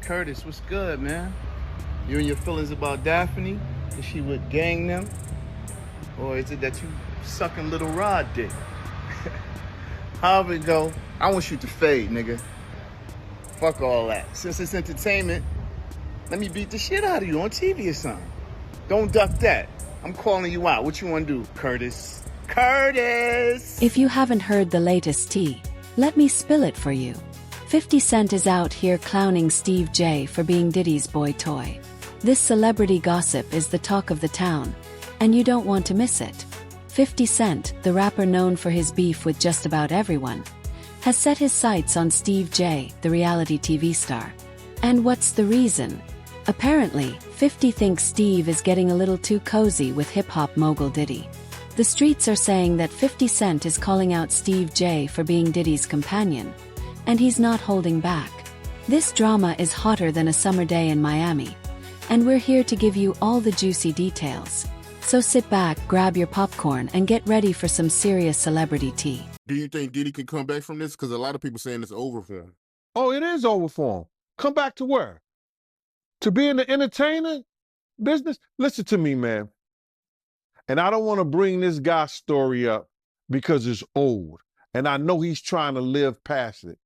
Curtis, what's good, man? You and your feelings about Daphne? Is she with gang them? Or is it that you sucking little Rod dick? However it go, I want you to fade, nigga. Fuck all that. Since it's entertainment, let me beat the shit out of you on TV or something. Don't duck that. I'm calling you out. What you want to do, Curtis? Curtis! If you haven't heard the latest tea, let me spill it for you. 50 Cent is out here clowning Steve J for being Diddy's boy toy. This celebrity gossip is the talk of the town, and you don't want to miss it. 50 Cent, the rapper known for his beef with just about everyone, has set his sights on Steve J, the reality TV star. And what's the reason? Apparently, 50 thinks Steve is getting a little too cozy with hip-hop mogul Diddy. The streets are saying that 50 Cent is calling out Steve J for being Diddy's companion, and he's not holding back. This drama is hotter than a summer day in Miami, and we're here to give you all the juicy details. So sit back, grab your popcorn, and get ready for some serious celebrity tea. Do you think Diddy can come back from this? Because a lot of people saying it's over for him. Oh, it is over for him. Come back to where? To be in the entertainer business? Listen to me, man. And I don't want to bring this guy's story up because it's old. And I know he's trying to live past it,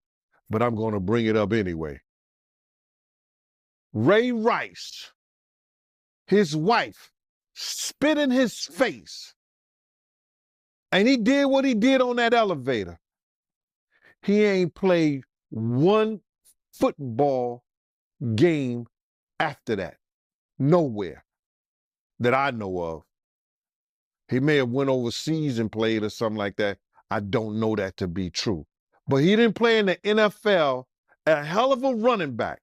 but I'm going to bring it up anyway. Ray Rice, his wife, spit in his face. And he did what he did on that elevator. He ain't played one football game after that. Nowhere that I know of. He may have went overseas and played or something like that. I don't know that to be true. But he didn't play in the NFL, a hell of a running back.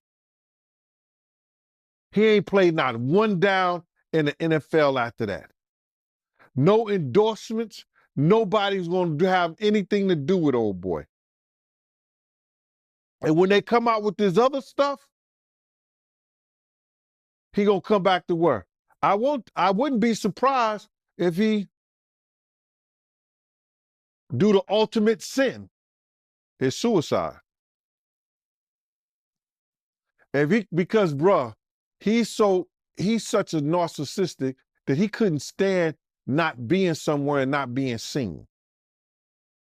He ain't played not one down in the NFL after that. No endorsements. Nobody's going to have anything to do with old boy. And when they come out with this other stuff, he going to come back to work. I wouldn't be surprised if he do the ultimate sin, is suicide. Because bruh, he's such a narcissistic that he couldn't stand not being somewhere and not being seen.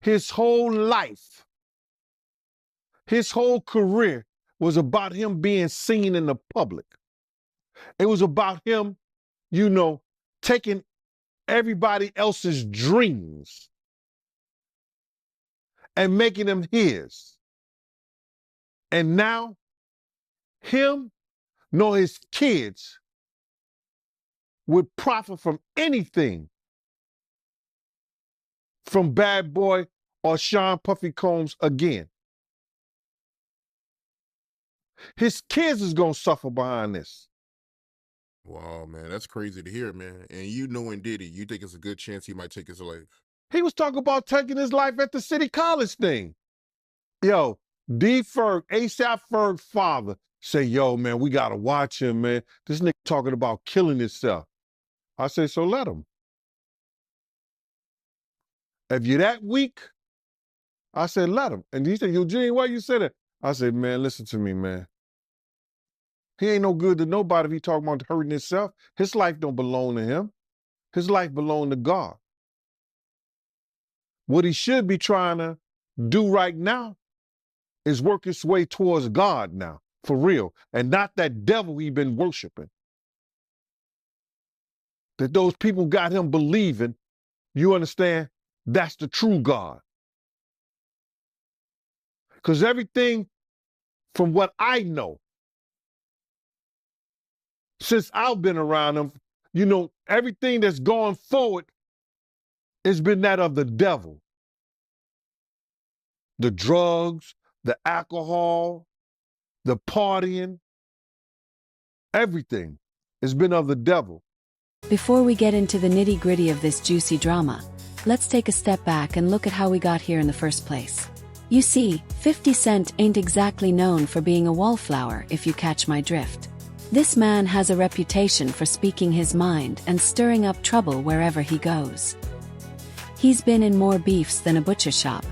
His whole life, his whole career was about him being seen in the public. It was about him, taking everybody else's dreams and making them his. And now, him nor his kids would profit from anything from Bad Boy or Sean Puffy Combs again. His kids is going to suffer behind this. Wow, man, that's crazy to hear, man. And you knowing Diddy, you think it's a good chance he might take his life? He was talking about taking his life at the City College thing. Yo, D. Ferg, ASAP Ferg's father, say, yo, man, we got to watch him, man. This nigga talking about killing himself. I say, so let him. If you're that weak, I said, let him. And he said, Eugene, why you say that? I said, man, listen to me, man. He ain't no good to nobody if he talking about hurting himself. His life don't belong to him. His life belong to God. What he should be trying to do right now is work his way towards God now, for real, and not that devil he been worshiping. That those people got him believing, you understand, that's the true God. Because everything from what I know, since I've been around him, everything that's gone forward has been that of the devil. The drugs, the alcohol, the partying, everything has been of the devil. Before we get into the nitty-gritty of this juicy drama, let's take a step back and look at how we got here in the first place. You see, 50 Cent ain't exactly known for being a wallflower, if you catch my drift. This man has a reputation for speaking his mind and stirring up trouble wherever he goes. He's been in more beefs than a butcher shop,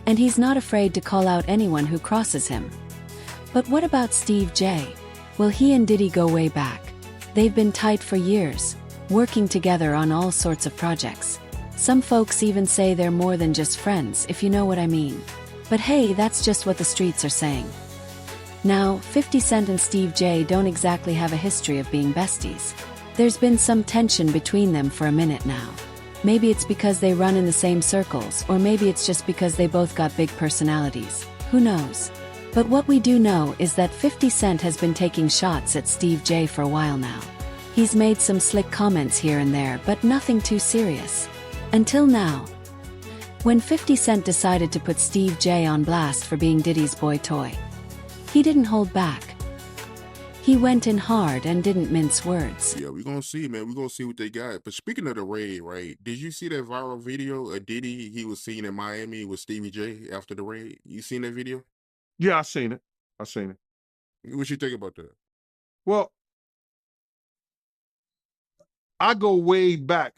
and he's not afraid to call out anyone who crosses him. But what about Steve J? Well, he and Diddy go way back. They've been tight for years, working together on all sorts of projects. Some folks even say they're more than just friends, if you know what I mean. But hey, that's just what the streets are saying. Now, 50 Cent and Steve J don't exactly have a history of being besties. There's been some tension between them for a minute now. Maybe it's because they run in the same circles, or maybe it's just because they both got big personalities. Who knows? But what we do know is that 50 Cent has been taking shots at Steve J for a while now. He's made some slick comments here and there, but nothing too serious. Until now. When 50 Cent decided to put Steve J on blast for being Diddy's boy toy, he didn't hold back. He went in hard and didn't mince words. Yeah, we're gonna see, man. We're gonna see what they got. But speaking of the raid, right? Did you see that viral video of Diddy? He was seen in Miami with Stevie J after the raid. You seen that video? Yeah, I seen it. I seen it. What you think about that? Well, I go way back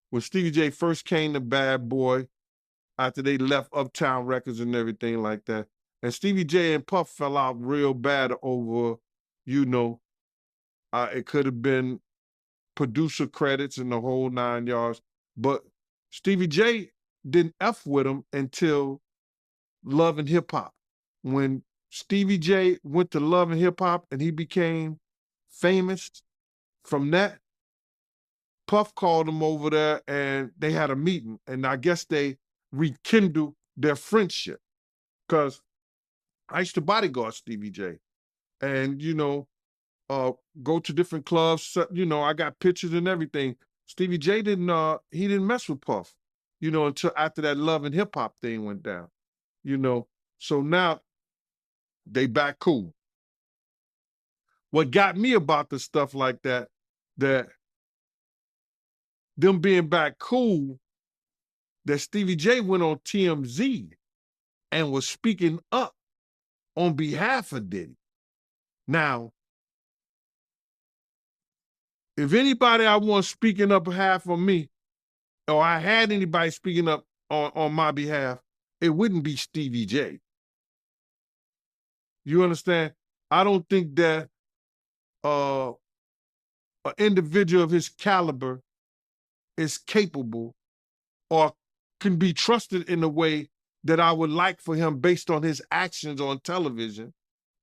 when Stevie J first came to Bad Boy after they left Uptown Records and everything like that. And Stevie J and Puff fell out real bad over, it could have been producer credits and the whole 9 yards. But Stevie J didn't F with him until Love and Hip Hop. When Stevie J went to Love and Hip Hop and he became famous from that, Puff called him over there and they had a meeting. And I guess they rekindled their friendship. Because I used to bodyguard Stevie J. And, go to different clubs. I got pictures and everything. Stevie J didn't mess with Puff, until after that Love and Hip Hop thing went down, So now they back cool. What got me about the stuff like that them being back cool, that Stevie J went on TMZ and was speaking up on behalf of Diddy. Now, if anybody I want speaking up behalf of me, or I had anybody speaking up on my behalf, it wouldn't be Stevie J. You understand? I don't think that an individual of his caliber is capable or can be trusted in a way that I would like for him based on his actions on television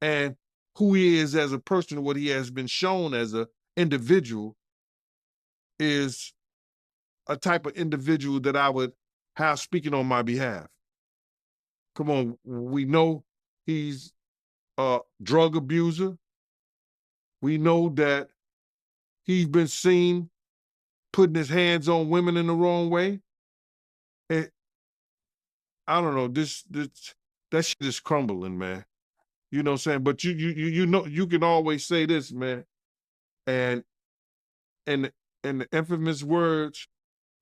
and who he is as a person, what he has been shown as an individual, is a type of individual that I would have speaking on my behalf. Come on, we know he's a drug abuser. We know that he's been seen putting his hands on women in the wrong way. And I don't know, that shit is crumbling, man. You know what I'm saying? But you can always say this, man. And in the infamous words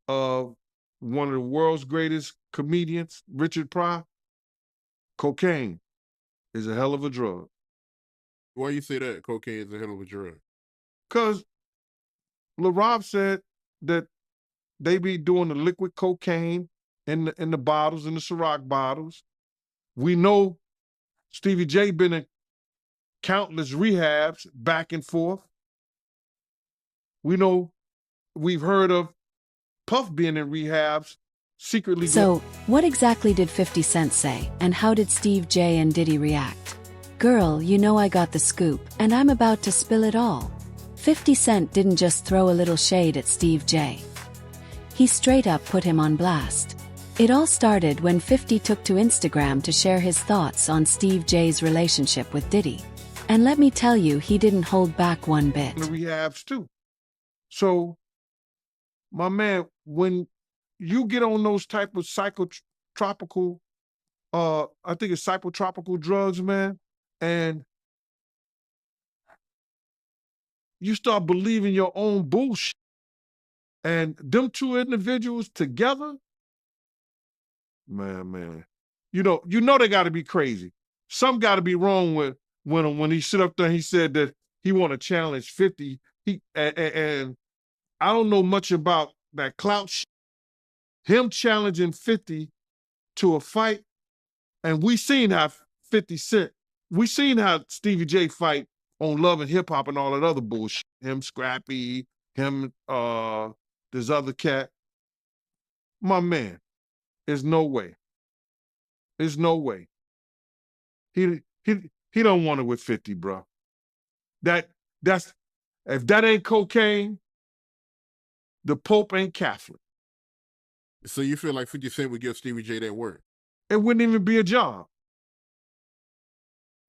of one of the world's greatest comedians, Richard Pryor, cocaine is a hell of a drug. Why you say that cocaine is a hell of a drug? Because LaRob said that they be doing the liquid cocaine in the bottles, in the Ciroc bottles. We know Stevie J been in countless rehabs back and forth. We know, we've heard of Puff being in rehabs secretly. So, what exactly did 50 Cent say, and how did Steve J and Diddy react? Girl, I got the scoop, and I'm about to spill it all. 50 Cent didn't just throw a little shade at Steve J. He straight up put him on blast. It all started when 50 took to Instagram to share his thoughts on Steve J's relationship with Diddy. And let me tell you, he didn't hold back one bit. The rehabs too. So, my man, when you get on those type of psychotropical, I think it's psychotropical drugs, man, and you start believing your own bullshit, and them two individuals together, man, you know they got to be crazy. Something got to be wrong with when he sit up there and he said that he want to challenge 50. And I don't know much about that clout shit. Him challenging 50 to a fight, and we seen how 50 Cent, we seen how Stevie J fight on Love and Hip Hop and all that other bullshit. Him, Scrappy, him, this other cat. My man, there's no way. There's no way. He don't want it with 50, bro. That's if that ain't cocaine, the Pope ain't Catholic. So you feel like 50 Cent would give Stevie J that work? It wouldn't even be a job.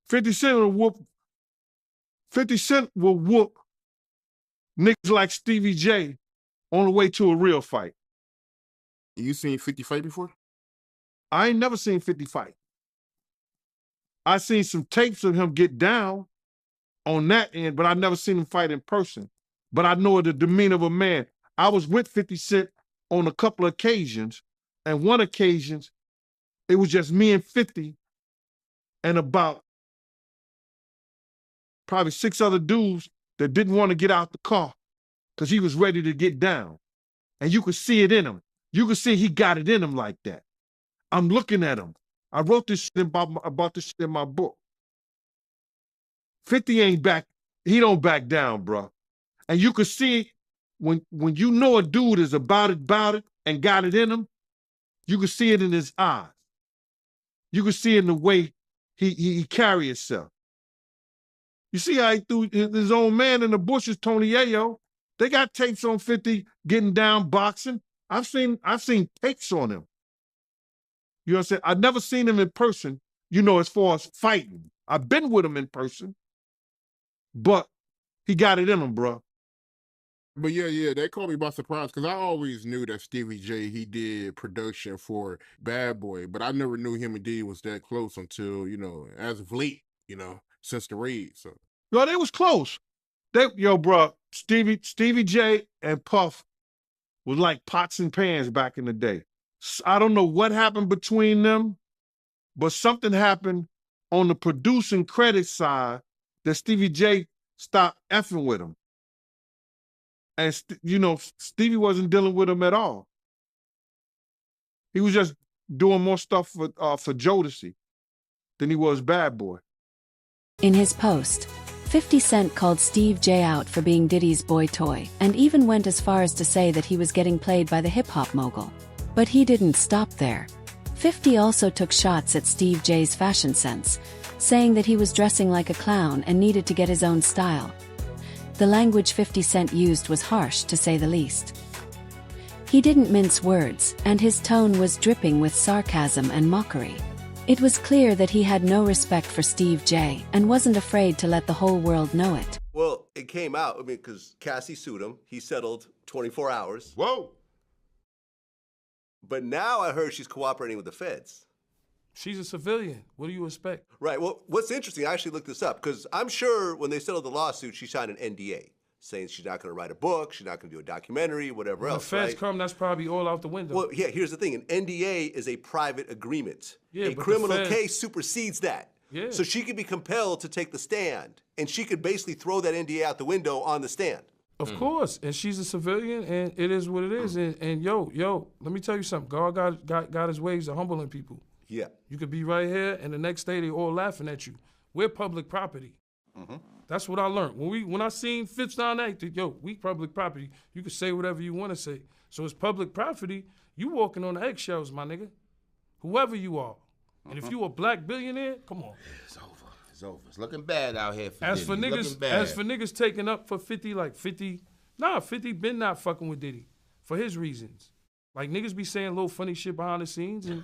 50 Cent will whoop. 50 Cent will whoop niggas like Stevie J on the way to a real fight. You seen 50 fight before? I ain't never seen 50 fight. I seen some tapes of him get down on that end, but I never seen him fight in person. But I know the demeanor of a man. I was with 50 Cent on a couple of occasions, and one occasion, it was just me and 50 and about probably 6 other dudes that didn't want to get out the car because he was ready to get down. And you could see it in him. You could see he got it in him like that. I'm looking at him. I wrote this shit about this shit in my book. 50 ain't back. He don't back down, bro. And you could see when you know a dude is about it, and got it in him, you could see it in his eyes. You could see it in the way he carry himself. You see how he threw his own man in the bushes, Tony Yayo. They got tapes on 50 getting down boxing. I've seen tapes on him. You know what I'm saying? I've never seen him in person, as far as fighting. I've been with him in person, but he got it in him, bro. But yeah, that caught me by surprise because I always knew that Stevie J, he did production for Bad Boy, but I never knew him and Diddy was that close until, as of late, since the raid. So No, they was close. Bro, Stevie J and Puff was like pots and pans back in the day. I don't know what happened between them, but something happened on the producing credit side that Stevie J stopped effing with him. And, Stevie wasn't dealing with him at all. He was just doing more stuff for Jodeci than he was Bad Boy. In his post, 50 Cent called Steve J out for being Diddy's boy toy and even went as far as to say that he was getting played by the hip-hop mogul. But he didn't stop there. 50 also took shots at Steve J's fashion sense, saying that he was dressing like a clown and needed to get his own style. The language 50 Cent used was harsh, to say the least. He didn't mince words, and his tone was dripping with sarcasm and mockery. It was clear that he had no respect for Steve J and wasn't afraid to let the whole world know it. Well, it came out, because Cassie sued him. He settled 24 hours. Whoa! But now I heard she's cooperating with the feds. She's a civilian. What do you expect? Right. Well, what's interesting, I actually looked this up, because I'm sure when they settled the lawsuit, she signed an NDA, saying she's not going to write a book, she's not going to do a documentary, whatever else, When the feds right? come, that's probably all out the window. Well, yeah, here's the thing. An NDA is a private agreement. Yeah, a but criminal the feds- case supersedes that. Yeah. So she could be compelled to take the stand, and she could basically throw that NDA out the window on the stand. Of course, and she's a civilian, and it is what it is. And yo, let me tell you something. God got his ways of humbling people. Yeah. You could be right here, and the next day they all laughing at you. We're public property. That's what I learned. When I seen Fitz down there, we public property. You can say whatever you want to say. So it's public property. You walking on the eggshells, my nigga. Whoever you are. And if you a black billionaire, come on. It's over. It's over. It's looking bad out here for As for Diddy. niggas taking up for 50, 50 been not fucking with Diddy for his reasons. Like, niggas be saying little funny shit behind the scenes, and,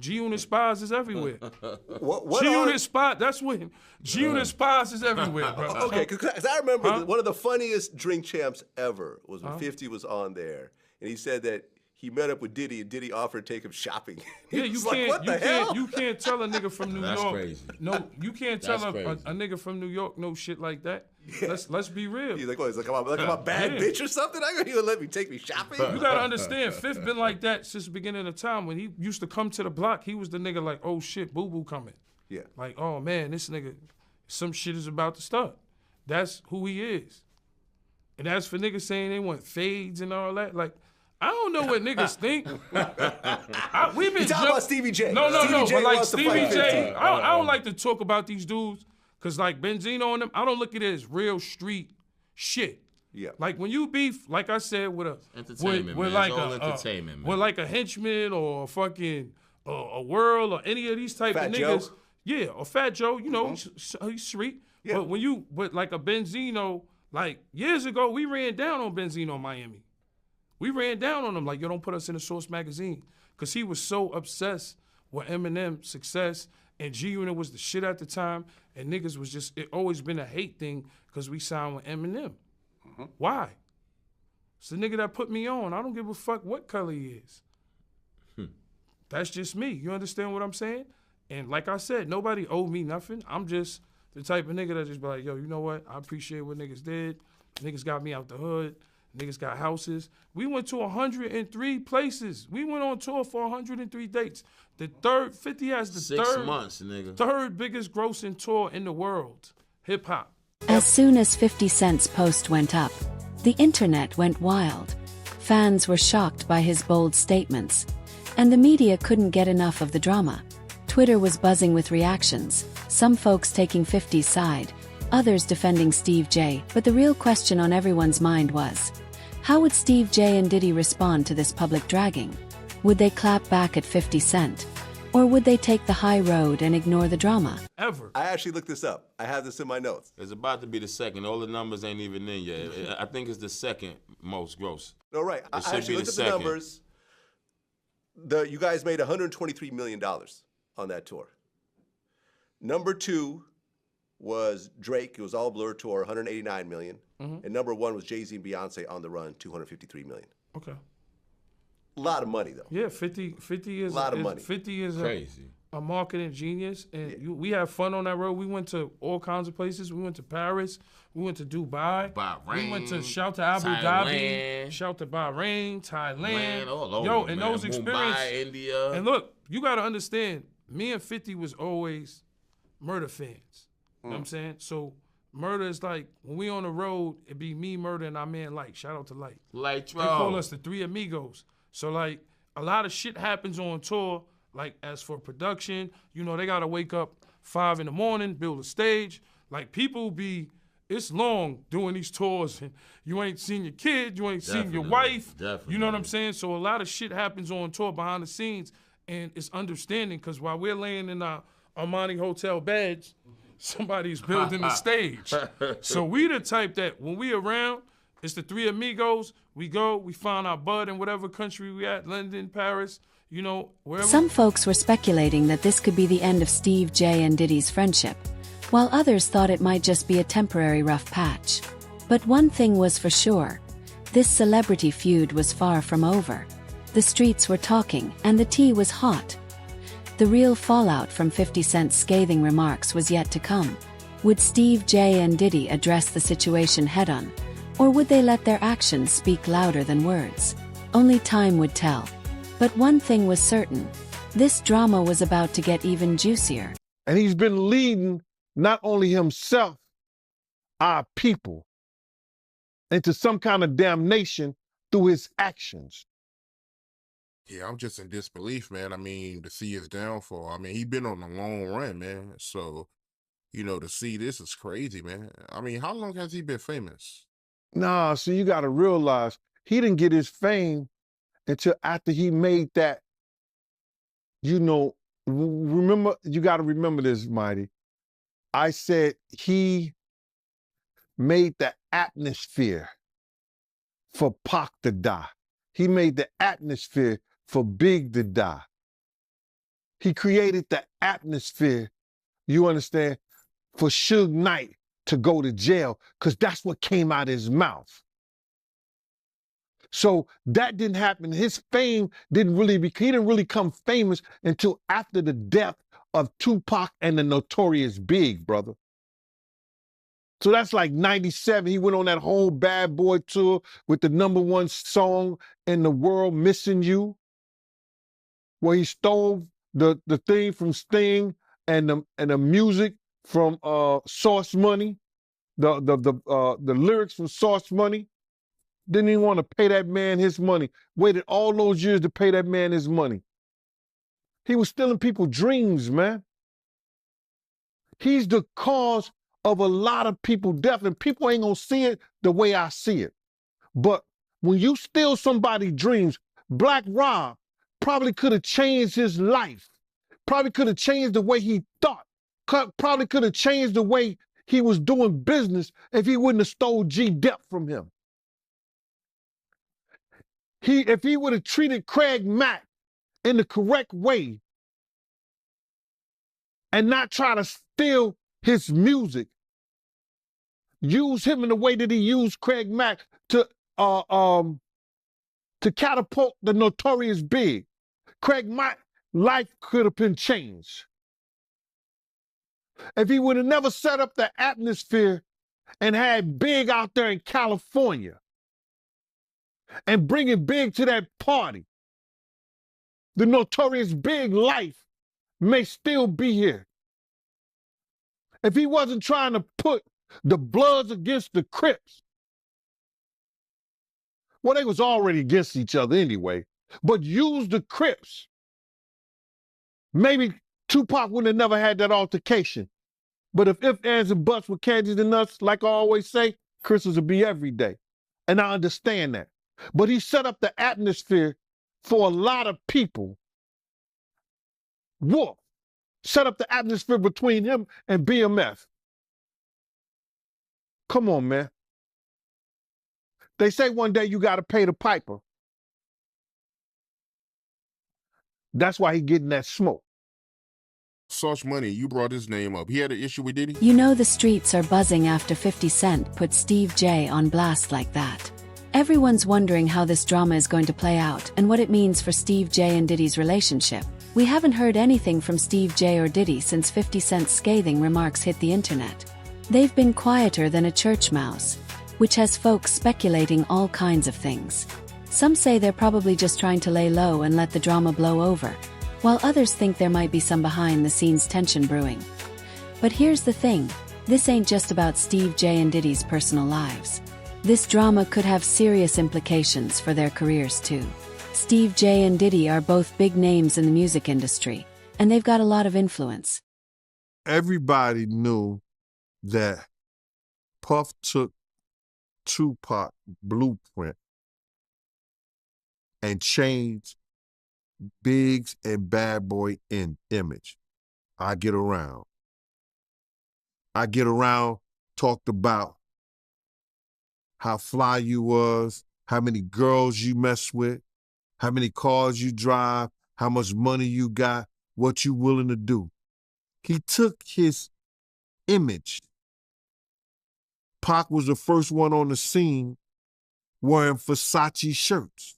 G-Unit spies is everywhere. G-Unit spy, that's when G-Unit spies is everywhere, bro. Okay, because I remember one of the funniest Drink Champs ever was when 50 was on there, and he said that he met up with Diddy, and Diddy offered to take him shopping. Yeah, you can't tell a nigga from New That's York. crazy. No, you can't tell That's a crazy. nigga from New York no shit like that. Yeah. Let's be real. He's like, oh, I'm a bad bitch or something? I gonna let me take me shopping? You gotta understand, Fifth been like that since the beginning of time. When he used to come to the block, he was the nigga like, oh shit, boo-boo coming. Yeah. Like, oh man, this nigga, some shit is about to start. That's who he is. And as for niggas saying they want fades and all that, like, I don't know what niggas think. We've been talking about Stevie J. No. Stevie J But like wants to Stevie fight J, 50. I don't like to talk about these dudes Because like Benzino and them, I don't look at it as real street shit. Yeah. Like when you beef, like I said, with a entertainment, with man. like It's all entertainment, man. with like a henchman or a fucking a World or any of these type Fat of Joe. niggas. Yeah, or Fat Joe, you know, he's street. Yeah. But like a Benzino, like years ago, we ran down on Benzino in Miami. We ran down on him like, yo, don't put us in the Source magazine. Because he was so obsessed with Eminem's success, and G-Unit was the shit at the time, and niggas was just, it always been a hate thing because we signed with Eminem. Why? It's the nigga that put me on. I don't give a fuck what color he is. That's just me. You understand what I'm saying? And like I said, nobody owed me nothing. I'm just the type of nigga that just be like, yo, you know what? I appreciate what niggas did. Niggas got me out the hood. Niggas got houses. We went to 103 places. We went on tour for 103 dates. The third, 50 has the 6 months, nigga. third biggest grossing tour in the world. Hip hop. As soon as 50 Cent's post went up, the internet went wild. Fans were shocked by his bold statements, and the media couldn't get enough of the drama. Twitter was buzzing with reactions, some folks taking 50's side, others defending Steve J. But the real question on everyone's mind was, how would Steve J and Diddy respond to this public dragging? Would they clap back at 50 Cent? Or would they take the high road and ignore the drama? Ever. I actually looked this up. I have this in my notes. It's about to be the second. All the numbers ain't even in yet. I think it's the second most gross. No, right. I should actually be looked the at the second. numbers. You guys made $123 million on that tour. Number 2 was Drake. It was all Blur tour, $189 million. And number 1 was Jay-Z and Beyonce on the run, $253 million. Okay. A lot of money, though. Yeah, 50 is a lot of money. 50 is Crazy. A marketing genius, and we had fun on that road. We went to all kinds of places. We went to Paris. We went to Dubai. Bahrain, We went to shout to Abu Dhabi. Shout to Bahrain, Thailand. All over, Yo, and man. those experiences. Mumbai, India. And look, you got to understand, me and 50 was always Murder fans. You know what I'm saying? So Murder is like, when we on the road, it be me, Murder, and our man Light. Shout out to Light. Light, They call us the Three Amigos. So like, a lot of shit happens on tour. Like, as for production, you know, they got to wake up 5 in the morning, build a stage. Like, people be, it's long doing these tours, and you ain't seen your kid, you ain't seen your wife. Definitely. You know what I'm saying? So a lot of shit happens on tour behind the scenes, and it's understanding, because while we're laying in our Armani hotel beds, somebody's building the stage. So we the type that when we around, it's the Three Amigos. We go, we find our bud in whatever country we at, London, Paris, you know, wherever. Some folks were speculating that this could be the end of Steve J and Diddy's friendship, while others thought it might just be a temporary rough patch. But one thing was for sure, this celebrity feud was far from over. The streets were talking, and the tea was hot. The real fallout from 50 Cent's scathing remarks was yet to come. Would Steve J and Diddy address the situation head-on, or would they let their actions speak louder than words? Only time would tell. But one thing was certain, this drama was about to get even juicier. And he's been leading not only himself, our people, into some kind of damnation through his actions. Yeah, I'm just in disbelief, man. I mean, to see his downfall. I mean, he been on a long run, man. So, you know, to see this is crazy, man. I mean, how long has he been famous? Nah, so you got to realize he didn't get his fame until after he made that, you know, remember, you got to remember this, Mighty. I said he made the atmosphere for Pac to die. He made the atmosphere for Big to die. He created the atmosphere, you understand, for Suge Knight to go to jail, because that's what came out of his mouth. So that didn't happen. His fame didn't really he didn't really come famous until after the death of Tupac and the Notorious Big, brother. So that's like 97. He went on that whole Bad Boy tour with the #1 song in the world, Missing You, where he stole the thing from Sting and the music from Source Money, the lyrics from Source Money. Didn't even want to pay that man his money. Waited all those years to pay that man his money. He was stealing people's dreams, man. He's the cause of a lot of people's death, and people ain't gonna see it the way I see it. But when you steal somebody's dreams, Black Rob probably could have changed his life, probably could have changed the way he thought, probably could have changed the way he was doing business if he wouldn't have stole G-Dep from him. If he would have treated Craig Mack in the correct way and not try to steal his music, use him in the way that he used Craig Mack to catapult the Notorious Big, Craig Mack's life could have been changed. If he would have never set up the atmosphere and had Big out there in California and bringing Big to that party, the Notorious Big life may still be here. If he wasn't trying to put the Bloods against the Crips, well, they was already against each other anyway, but use the Crips, maybe Tupac wouldn't have never had that altercation. But if ands, and buts were candies and nuts, like I always say, Christmas would be every day. And I understand that. But he set up the atmosphere for a lot of people. Wolf set up the atmosphere between him and BMF. Come on, man. They say one day you got to pay the piper. That's why he getting that smoke. Sauce Money, you brought his name up. He had an issue with Diddy? You know the streets are buzzing after 50 Cent put Steve J on blast like that. Everyone's wondering how this drama is going to play out and what it means for Steve J and Diddy's relationship. We haven't heard anything from Steve J or Diddy since 50 Cent's scathing remarks hit the internet. They've been quieter than a church mouse, which has folks speculating all kinds of things. Some say they're probably just trying to lay low and let the drama blow over, while others think there might be some behind-the-scenes tension brewing. But here's the thing, this ain't just about Steve J and Diddy's personal lives. This drama could have serious implications for their careers too. Steve J and Diddy are both big names in the music industry, and they've got a lot of influence. Everybody knew that Puff took Tupac blueprint and changed Biggs and Bad Boy in image. I Get Around talked about how fly you was, how many girls you mess with, how many cars you drive, how much money you got, what you willing to do. He took his image. Pac was the first one on the scene wearing Versace shirts.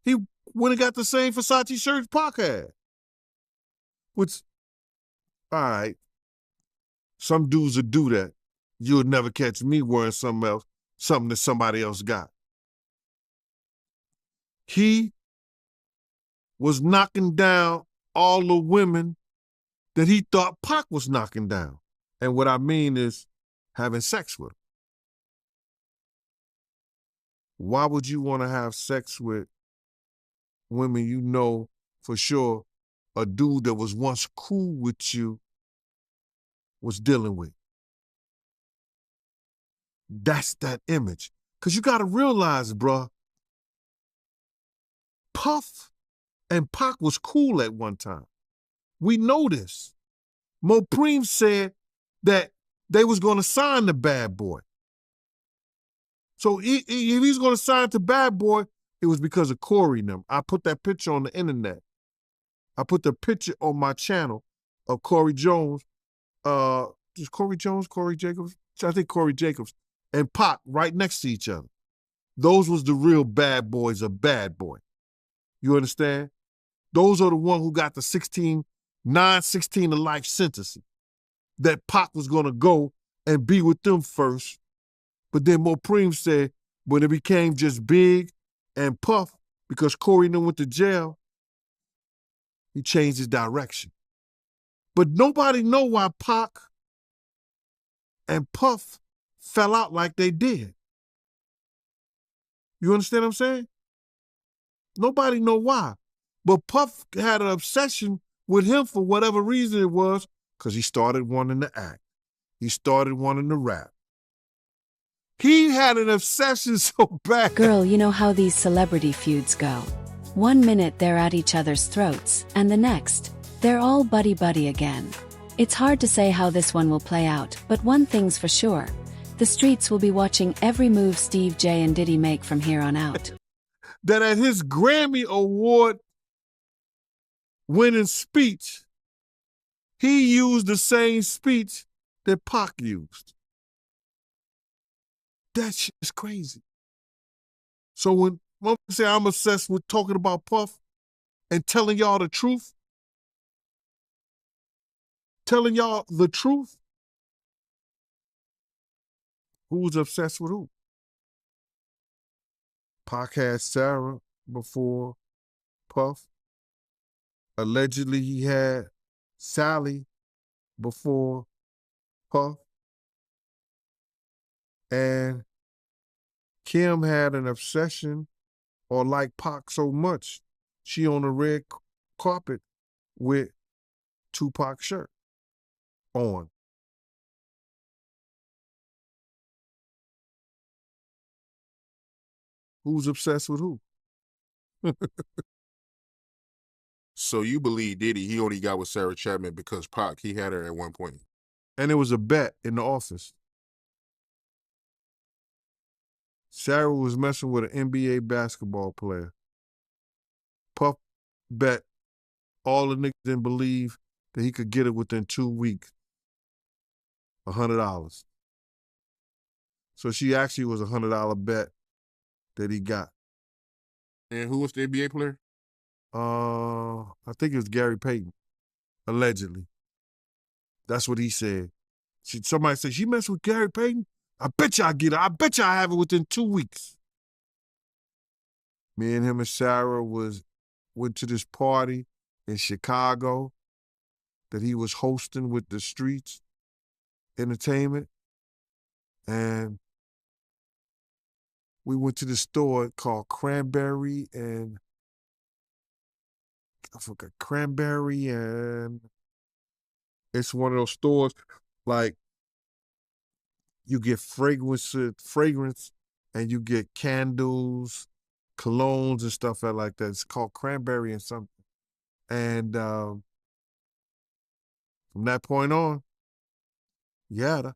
He went and got the same Versace shirts Pac had. Which, all right, some dudes would do that. You would never catch me wearing something else, something that somebody else got. He was knocking down all the women that he thought Pac was knocking down. And what I mean is having sex with them. Why would you want to have sex with women you know for sure a dude that was once cool with you was dealing with? That's that image. Because you got to realize, bruh, Puff and Pac was cool at one time. We know this. Mopreme said that they was going to sign the Bad Boy. So if he's going to sign to Bad Boy, it was because of Corey and them. I put that picture on the internet. I put the picture on my channel of Corey Jones. Is Corey Jones, Corey Jacobs? I think Corey Jacobs and Pac right next to each other. Those was the real bad boys of Bad Boy. You understand? Those are the ones who got the 16 to life sentencing. That Pac was going to go and be with them first. But then Mopreme said when it became just Big and Puff, because Corey and them went to jail, he changed his direction. But nobody know why Pac and Puff fell out like they did. You understand what I'm saying? Nobody know why. But Puff had an obsession with him for whatever reason it was, because he started wanting to act. He started wanting to rap. He had an obsession so bad. Girl, you know how these celebrity feuds go. One minute they're at each other's throats, and the next, they're all buddy-buddy again. It's hard to say how this one will play out, but one thing's for sure. The streets will be watching every move Steve J and Diddy make from here on out. That at his Grammy Award winning speech, he used the same speech that Pac used. That shit is crazy. So when I say I'm obsessed with talking about Puff and telling y'all the truth, who's obsessed with who? Pac had Sarah before Puff. Allegedly, he had Sally before Puff. And Kim had an obsession or liked Pac so much, she on the red carpet with Tupac's shirt on. Who's obsessed with who? So you believe Diddy, he only got with Sarah Chapman because Pac, he had her at one point. And it was a bet in the office. Sarah was messing with an NBA basketball player. Puff bet all the niggas didn't believe that he could get it within 2 weeks. $100. So she actually was a $100 bet that he got. And who was the NBA player? I think it was Gary Payton, allegedly. That's what he said. Somebody said, she messed with Gary Payton? I bet you I get it. I bet you I have it within 2 weeks. Me and him and Sarah went to this party in Chicago that he was hosting with the Streets Entertainment. And we went to this store called Cranberry and I forgot Cranberry, and it's one of those stores like you get fragrance and you get candles, colognes and stuff like that. It's called Cranberry and something. And from that point on, you had her.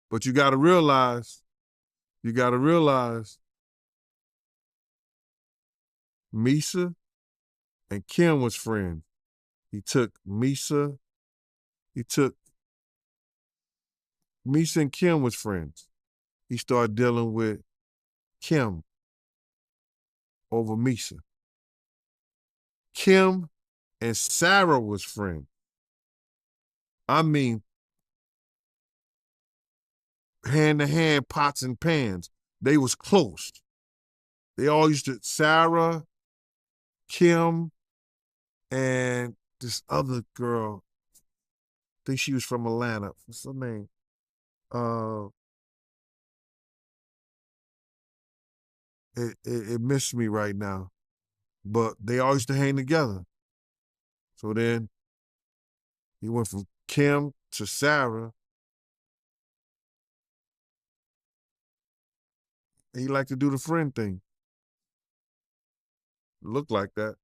But you gotta realize, Misa and Kim was friends. Misa and Kim was friends. He started dealing with Kim over Misa. Kim and Sarah was friends. I mean, hand to hand, pots and pans. They was close. They all used to, Sarah, Kim, and this other girl, I think she was from Atlanta. What's her name? It missed me right now. But they all used to hang together. So then he went from Kim to Sarah. He liked to do the friend thing. Looked like that.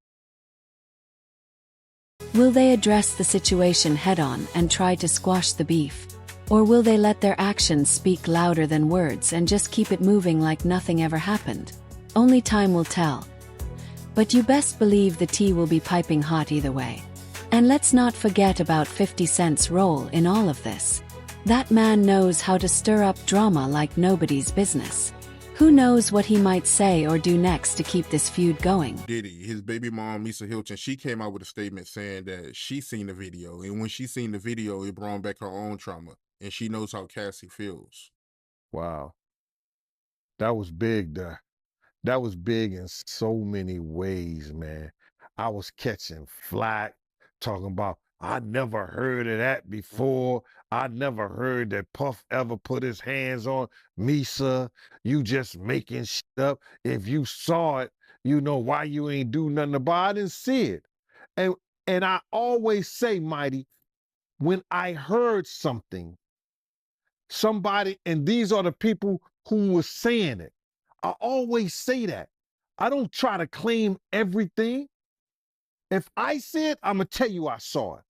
Will they address the situation head-on and try to squash the beef? Or will they let their actions speak louder than words and just keep it moving like nothing ever happened? Only time will tell. But you best believe the tea will be piping hot either way. And let's not forget about 50 Cent's role in all of this. That man knows how to stir up drama like nobody's business. Who knows what he might say or do next to keep this feud going? Diddy, his baby mom, Misa Hilton, she came out with a statement saying that she seen the video. And when she seen the video, it brought back her own trauma. And she knows how Cassie feels. Wow. That was big, that was big in so many ways, man. I was catching flack, talking about, I never heard of that before. I never heard that Puff ever put his hands on Misa. You just making shit up. If you saw it, you know why you ain't do nothing about it. I didn't see it. And And I always say, Mighty, when I heard something, somebody, and these are the people who were saying it, I always say that. I don't try to claim everything. If I see it, I'm going to tell you I saw it,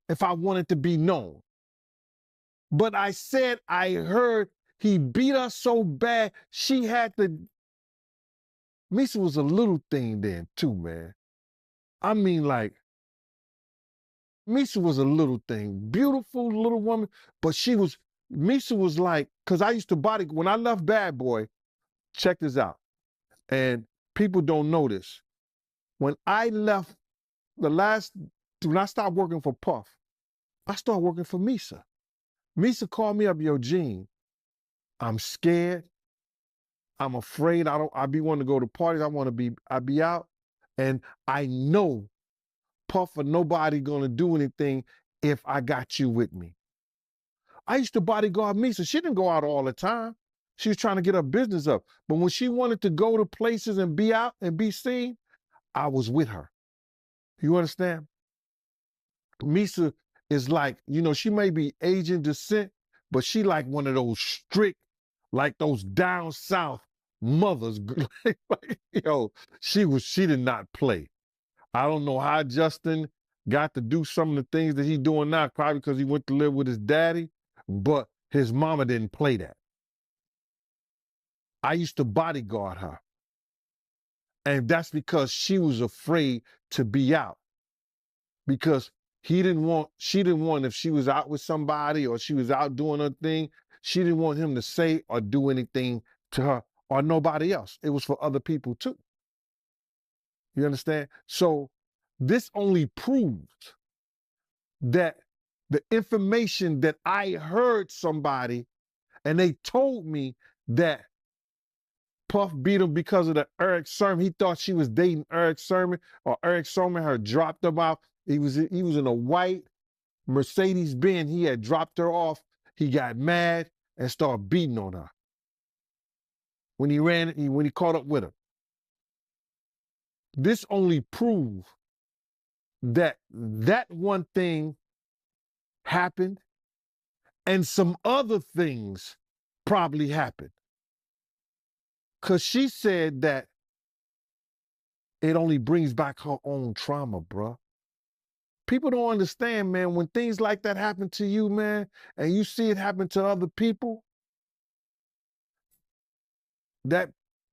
if I want it to be known. But I said I heard he beat her so bad, she had to. Misa was a little thing then too, man. I mean, like, Misa was a little thing, beautiful little woman, but Misa was like, because I used to when I left Bad Boy, check this out, and people don't know this. When I left when I stopped working for Puff, I started working for Misa. Misa called me up, yo, Gene, I'm scared. I'm afraid. I be wanting to go to parties. I be out. And I know Puff or nobody gonna do anything if I got you with me. I used to bodyguard Misa. She didn't go out all the time. She was trying to get her business up. But when she wanted to go to places and be out and be seen, I was with her. You understand? Misa is like, she may be Asian descent, but she like one of those strict, like those down south mothers. She did not play. I don't know how Justin got to do some of the things that he's doing now, probably because he went to live with his daddy, but his mama didn't play that. I used to bodyguard her. And that's because she was afraid to be out. Because she didn't want, if she was out with somebody or she was out doing her thing, she didn't want him to say or do anything to her or nobody else. It was for other people too. You understand? So this only proves that the information that I heard somebody and they told me that Puff beat him because of the Eric Sermon. He thought she was dating Eric Sermon, or Eric Sermon had dropped him off. He was in a white Mercedes-Benz. He had dropped her off. He got mad and started beating on her. When he caught up with her. This only proves that one thing happened and some other things probably happened. Because she said that it only brings back her own trauma, bruh. People don't understand, man, when things like that happen to you, man, and you see it happen to other people,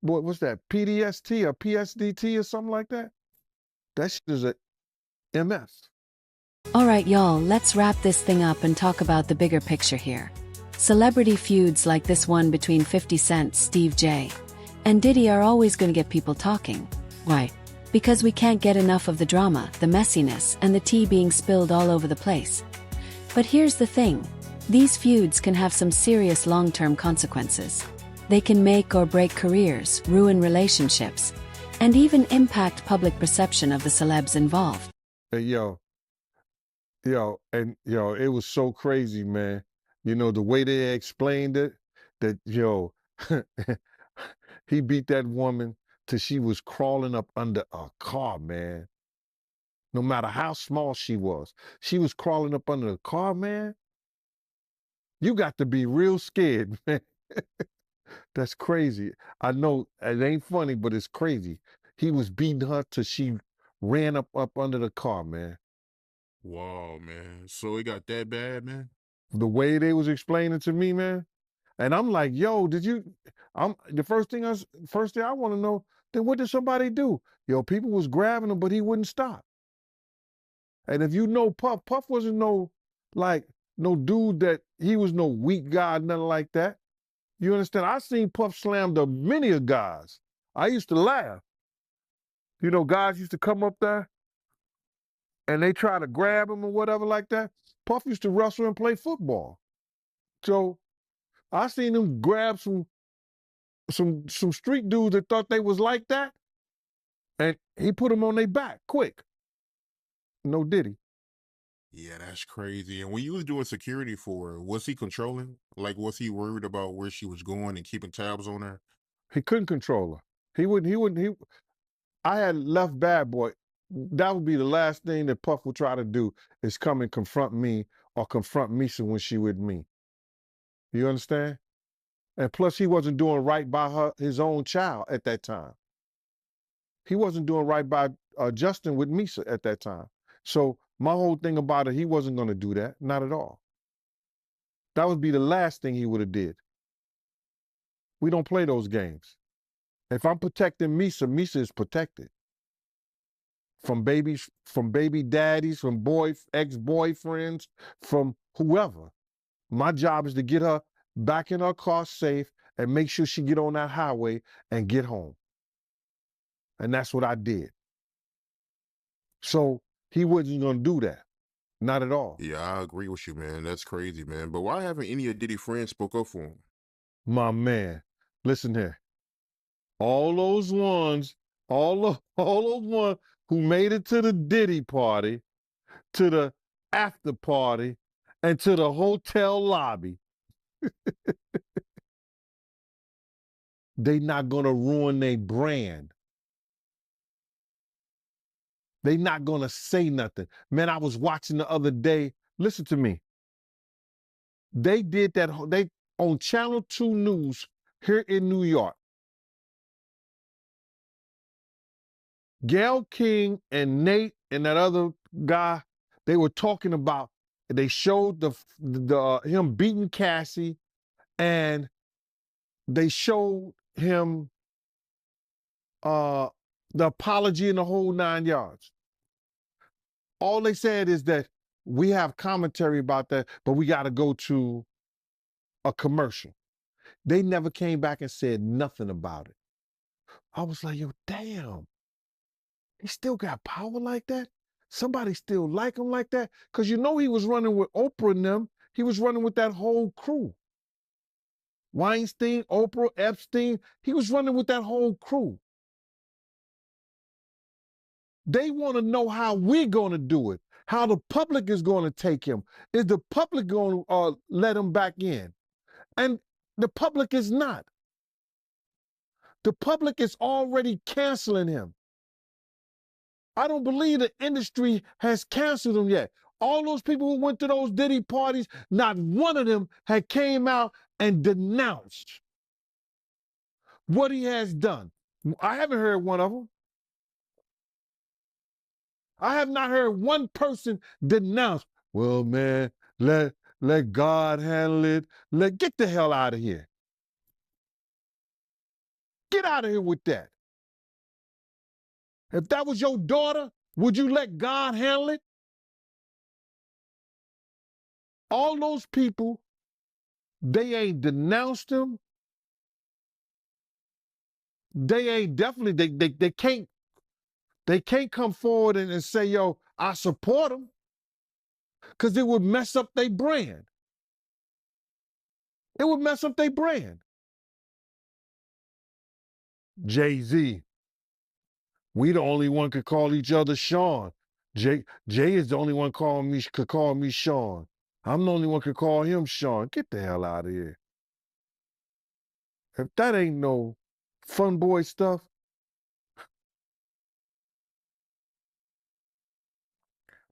what's that, PDST or PSDT or something like that? That shit is a MS. All right, y'all, let's wrap this thing up and talk about the bigger picture here. Celebrity feuds like this one between 50 Cent, Steve J, and Diddy are always going to get people talking. Why? Because we can't get enough of the drama, the messiness, and the tea being spilled all over the place. But here's the thing. These feuds can have some serious long-term consequences. They can make or break careers, ruin relationships, and even impact public perception of the celebs involved. Hey, it was so crazy, man. The way they explained it, that, he beat that woman till she was crawling up under a car, man. No matter how small she was crawling up under the car, man. You got to be real scared, man. That's crazy. I know it ain't funny, but it's crazy. He was beating her till she ran up under the car, man. Wow, man. So it got that bad, man? The way they was explaining to me, man. And I'm like, yo, the first thing I want to know, then what did somebody do? People was grabbing him, but he wouldn't stop. And if you know Puff wasn't no dude that he was no weak guy, nothing like that. You understand? I seen Puff slam to many of guys. I used to laugh. Guys used to come up there and they try to grab him or whatever like that. Puff used to wrestle and play football. So I seen him grab some street dudes that thought they was like that, and he put them on their back quick. No Diddy. Yeah, that's crazy. And when you was doing security for her, was he controlling? Like, was he worried about where she was going and keeping tabs on her? He couldn't control her. I had left Bad Boy. that would be the last thing that Puff would try to do, is come and confront me or confront Misa when she with me. You understand? And plus, he wasn't doing right by his own child at that time. He wasn't doing right by Justin with Misa at that time. So my whole thing about it, he wasn't going to do that, not at all. That would be the last thing he would have did. We don't play those games. If I'm protecting Misa, Misa is protected. From babies, from baby daddies, from ex-boyfriends, from whoever. My job is to get her back in her car safe and make sure she get on that highway and get home. And that's what I did. So he wasn't going to do that. Not at all. Yeah, I agree with you, man. That's crazy, man. But why haven't any of Diddy's friends spoke up for him? My man, listen here. All those ones who made it to the Diddy party, to the after party, and to the hotel lobby, they not gonna ruin their brand. They not gonna say nothing. Man, I was watching the other day. Listen to me. They did that. They on Channel 2 News here in New York. Gayle King and Nate and that other guy, they were talking about. They showed him beating Cassie, and they showed him the apology and the whole 9 yards. All they said is that we have commentary about that, but we got to go to a commercial. They never came back and said nothing about it. I was like, yo, damn. He still got power like that? Somebody still like him like that? Because you know he was running with Oprah and them. He was running with that whole crew. Weinstein, Oprah, Epstein. He was running with that whole crew. They want to know how we're going to do it, how the public is going to take him. Is the public going to let him back in? And the public is not. The public is already canceling him. I don't believe the industry has canceled him yet. All those people who went to those Diddy parties, not one of them had came out and denounced what he has done. I haven't heard one of them. I have not heard one person denounce, well, man, let God handle it. Get the hell out of here. Get out of here with that. If that was your daughter, would you let God handle it? All those people, they ain't denounced him. They ain't definitely, they can't come forward and say, yo, I support them, because it would mess up their brand. It would mess up their brand. Jay-Z, we the only one could call each other Sean. Jay is the only one could call me Sean. I'm the only one could call him Sean. Get the hell out of here. If that ain't no fun boy stuff,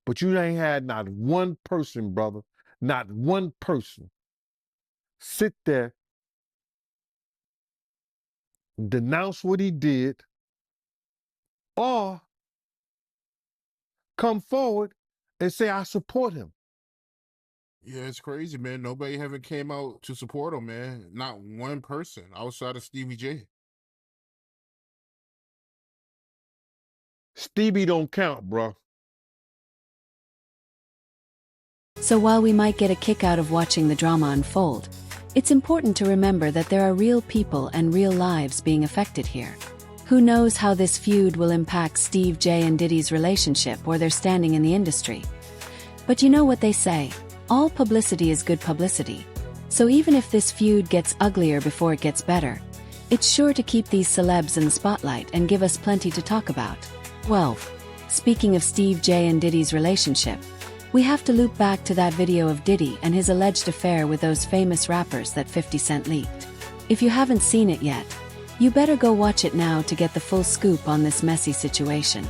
but you ain't had not one person, brother, not one person sit there, denounce what he did, or come forward and say, I support him. Yeah, it's crazy, man. Nobody haven't came out to support him, man. Not one person outside of Stevie J. Stevie don't count, bro. So while we might get a kick out of watching the drama unfold, it's important to remember that there are real people and real lives being affected here. Who knows how this feud will impact Steve J and Diddy's relationship or their standing in the industry? But you know what they say, all publicity is good publicity. So even if this feud gets uglier before it gets better, it's sure to keep these celebs in the spotlight and give us plenty to talk about. Well, speaking of Steve J and Diddy's relationship, we have to loop back to that video of Diddy and his alleged affair with those famous rappers that 50 Cent leaked. If you haven't seen it yet, you better go watch it now to get the full scoop on this messy situation.